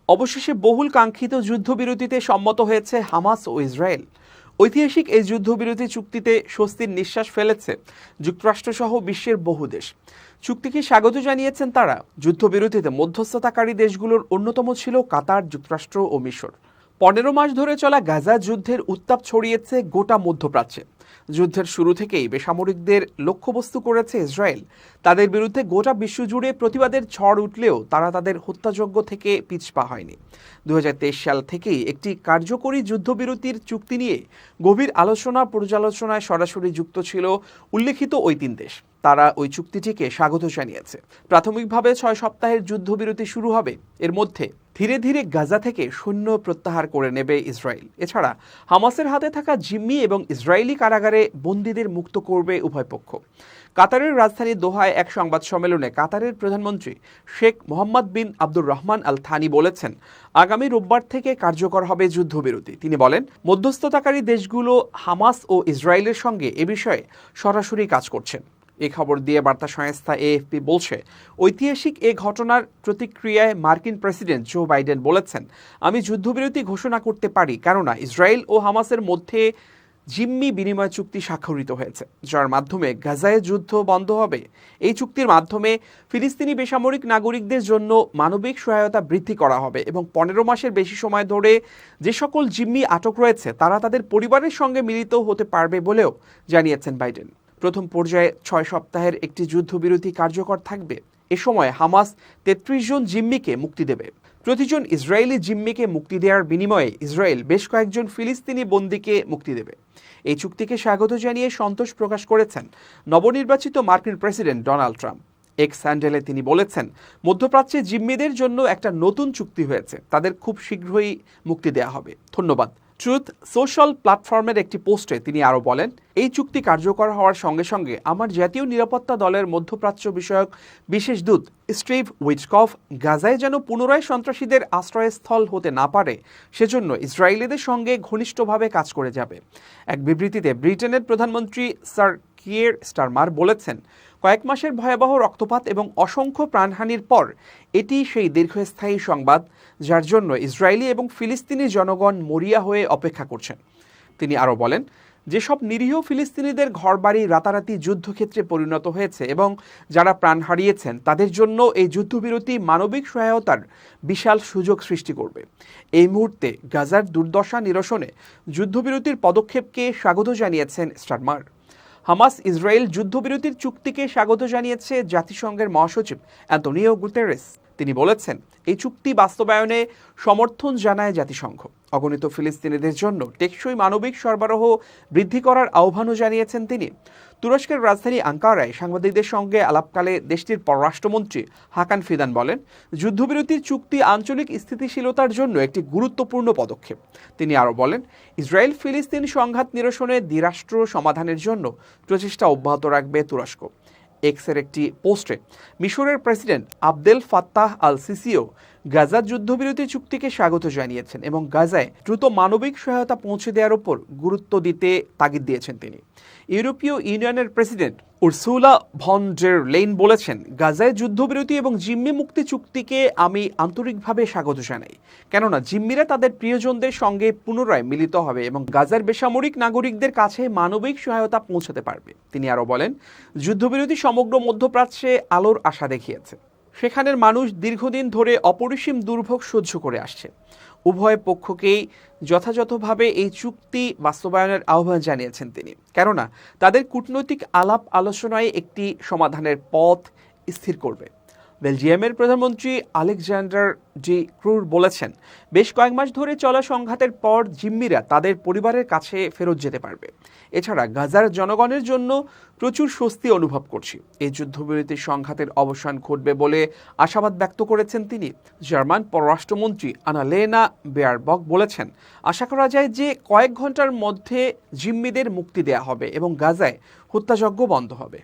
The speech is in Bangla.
অবশেষে বহুল কাঙ্ক্ষিত যুদ্ধবিরতিতে সম্মত হয়েছে হামাস ও ইসরায়েল। ঐতিহাসিক এই যুদ্ধবিরতি চুক্তিতে স্বস্তির নিঃশ্বাস ফেলেছে যুক্তরাষ্ট্রসহ বিশ্বের বহু দেশ। চুক্তিকে স্বাগত জানিয়েছেন তারা। যুদ্ধবিরতিতে মধ্যস্থতাকারী দেশগুলোর অন্যতম ছিল কাতার, যুক্তরাষ্ট্র ও মিশর। 15 মাস ধরে চলা গাজা যুদ্ধের উত্তাপ ছড়িয়েছে গোটা মধ্যপ্রাচ্যে। যুদ্ধের শুরু থেকেই বেসামরিকদের লক্ষ্যবস্তু করেছে ইসরায়েল। তাদের বিরুদ্ধে গোটা বিশ্বজুড়ে প্রতিবাদের ঝড় উঠলেও তারা তাদের হত্যাযজ্ঞ থেকে পিছপা হয়নি। 2023 সাল থেকেই একটি কার্যকরী যুদ্ধবিরতির চুক্তি নিয়ে গভীর আলোচনা পর্যালোচনায় সরাসরি যুক্ত ছিল উল্লেখিত ওই 3 দেশ। তারা ওই চুক্তিটিকে স্বাগত জানিয়েছে। প্রাথমিকভাবে 6 সপ্তাহের যুদ্ধবিরতি শুরু হবে। এর মধ্যে ধীরে ধীরে গাজা থেকে সৈন্য প্রত্যাহার করে নেবে ইসরায়েল। এছাড়া হামাসের হাতে থাকা জিম্মি এবং ইসরায়েলি কারাগারে বন্দীদের মুক্ত করবে উভয় পক্ষ। কাতারের রাজধানী দোহায় এক সংবাদ সম্মেলনে কাতারের প্রধানমন্ত্রী শেখ মোহাম্মদ বিন আব্দুর রহমান আল থানি বলেছেন, আগামী রোববার থেকে কার্যকর হবে যুদ্ধবিরতি। তিনি বলেন, মধ্যস্থতাকারী দেশগুলো হামাস ও ইসরায়েলের সঙ্গে এ বিষয়ে সরাসরি কাজ করছেন। এই খবর দিয়ে বার্তা সংস্থা এএফপি বলছে, ঐতিহাসিক এ ঘটনার প্রতিক্রিয়ায় মার্কিন প্রেসিডেন্ট জো বাইডেন বলেছেন, আমি যুদ্ধবিরতি ঘোষণা করতে পারি কেননা ইসরায়েল ও হামাসের মধ্যে জিম্মি বিনিময় চুক্তি স্বাক্ষরিত হয়েছে, যার মাধ্যমে গাজায় যুদ্ধ বন্ধ হবে। এই চুক্তির মাধ্যমে ফিলিস্তিনি বেসামরিক নাগরিকদের জন্য মানবিক সহায়তা বৃদ্ধি করা হবে এবং 15 মাসের বেশি সময় ধরে যে সকল জিম্মি আটক রয়েছে তারা তাদের পরিবারের সঙ্গে মিলিত হতে পারবে বলেও জানিয়েছেন বাইডেন। প্রথম পর্যায়ে 6 সপ্তাহের একটি যুদ্ধবিরতি কার্যকর থাকবে। এ সময় হামাস 33 জন জিম্মিকে মুক্তি দেবে। প্রতিজন ইসরায়েলি জিম্মিকে মুক্তি দেওয়ার বিনিময়ে ইসরায়েল বেশ কয়েকজন ফিলিস্তিনি বন্দীকে মুক্তি দেবে। এই চুক্তিকে স্বাগত জানিয়ে সন্তোষ প্রকাশ করেছেন নবনির্বাচিত মার্কিন প্রেসিডেন্ট ডোনাল্ড ট্রাম্প। এক্স হ্যান্ডেলে তিনি বলেছেন, মধ্যপ্রাচ্যে জিম্মিদের জন্য একটা নতুন চুক্তি হয়েছে, তাদের খুব শীঘ্রই মুক্তি দেওয়া হবে। ধন্যবাদ। ট্রুথ সোশ্যাল প্ল্যাটফর্মের একটি পোস্টে তিনি আরও বলেন, এই চুক্তি কার্যকর হওয়ার সঙ্গে সঙ্গে আমার জাতীয় নিরাপত্তা দলের মধ্যপ্রাচ্য বিষয়ক বিশেষ দূত স্টিভ উইটকফ গাজায় যেন পুনরায় সন্ত্রাসীদের আশ্রয়স্থল হতে না পারে সেজন্য ইসরায়েলিদের সঙ্গে ঘনিষ্ঠভাবে কাজ করে যাবে। এক বিবৃতিতে ব্রিটেনের প্রধানমন্ত্রী স্যার কিয়ের স্টারমার বলেছেন, কয়েক মাসের ভয়াবহ রক্তপাত এবং অসংখ্য প্রাণহানির পর এটি সেই দীর্ঘস্থায়ী সংবাদ যার জন্য ইসরায়েলি এবং ফিলিস্তিনি জনগণ মরিয়া হয়ে অপেক্ষা করছেন। তিনি আরও বলেন, যেসব নিরীহ ফিলিস্তিনিদের ঘরবাড়ি রাতারাতি যুদ্ধক্ষেত্রে পরিণত হয়েছে এবং যারা প্রাণ হারিয়েছেন তাদের জন্য এই যুদ্ধবিরতি মানবিক সহায়তার বিশাল সুযোগ সৃষ্টি করবে। এই মুহূর্তে গাজার দুর্দশা নিরসনে যুদ্ধবিরতির পদক্ষেপকে স্বাগত জানিয়েছেন স্টারমার। হামাস ইসরায়েল যুদ্ধবিরতির চুক্তিকে স্বাগত জানিয়েছে জাতিসংঘের মহাসচিব অ্যান্তোনিও গুতেরেস। তিনি বলেছেন, এই চুক্তি বাস্তবায়নে সমর্থন জানায় জাতিসংঘ। অগণিত ফিলিস্তিনিদের জন্য টেকসই মানবিক সরবরাহ বৃদ্ধি করার আহ্বানও জানিয়েছেন তিনি। তুরস্কের রাজধানী আঙ্কারায় সাংবাদিকদের সঙ্গে আলাপকালে দেশটির পররাষ্ট্রমন্ত্রী হাকান ফিদান বলেন, যুদ্ধবিরতির চুক্তি আঞ্চলিক স্থিতিশীলতার জন্য একটি গুরুত্বপূর্ণ পদক্ষেপ। তিনি আরও বলেন, ইসরায়েল ফিলিস্তিন সংঘাত নিরসনে দ্বিরাষ্ট্র সমাধানের জন্য প্রচেষ্টা অব্যাহত রাখবে তুরস্ক। এক্সের একটি পোস্টে মিশরের প্রেসিডেন্ট আবদেল ফাত্তাহ আল সিসিও গাজার যুদ্ধবিরতি চুক্তিকে স্বাগত জানিয়েছেন এবং গাজায় দ্রুত মানবিক সহায়তা পৌঁছে দেওয়ার উপর গুরুত্ব দিতে তাগিদ দিয়েছেন তিনি। ইউরোপীয় ইউনিয়নের president Ursula von der Leyen বলেছেন, গাজায় যুদ্ধবিরতি এবং জিম্মি মুক্তি চুক্তিকে আমি আন্তরিকভাবে স্বাগত জানাই, কেননা জিম্মিরা তাদের প্রিয়জনদের সঙ্গে পুনরায় মিলিত হবে এবং গাজার বেসামরিক নাগরিকদের কাছে মানবিক সহায়তা পৌঁছাতে পারবে। তিনি আরও বলেন, যুদ্ধবিরতি সমগ্র মধ্যপ্রাচ্যে আলোর আশা দেখিয়েছে। সেখানের মানুষ দীর্ঘদিন ধরে অপরিসীম দুর্ভোগ সহ্য করে আসছে। উভয় পক্ষকেই যথাযথভাবে এই চুক্তি বাস্তবায়নের আহ্বান জানিয়েছেন তিনি, কেননা তাদের কূটনৈতিক আলাপ আলোচনায় একটি সমাধানের পথ স্থির করবে। বেলজিয়ামের প্রধানমন্ত্রী আলেকজান্ডার ডি ক্রুর বলেছেন, বেশ কয়েক মাস ধরে চলা সংঘাতের পর জিম্মিরা তাদের পরিবারের কাছে ফেরত যেতে পারবে। এছাড়া গাজার জনগণের জন্য প্রচুর স্বস্তি অনুভব করছি। এই যুদ্ধবিরতির সংঘাতের অবসান ঘটবে বলে আশাবাদ ব্যক্ত করেছেন তিনি। জার্মান পররাষ্ট্রমন্ত্রী আনালেনা বেয়ারবক বলেছেন, আশা করা যায় যে কয়েক ঘন্টার মধ্যে জিম্মিদের মুক্তি দেওয়া হবে এবং গাজায় হত্যাযজ্ঞ বন্ধ হবে।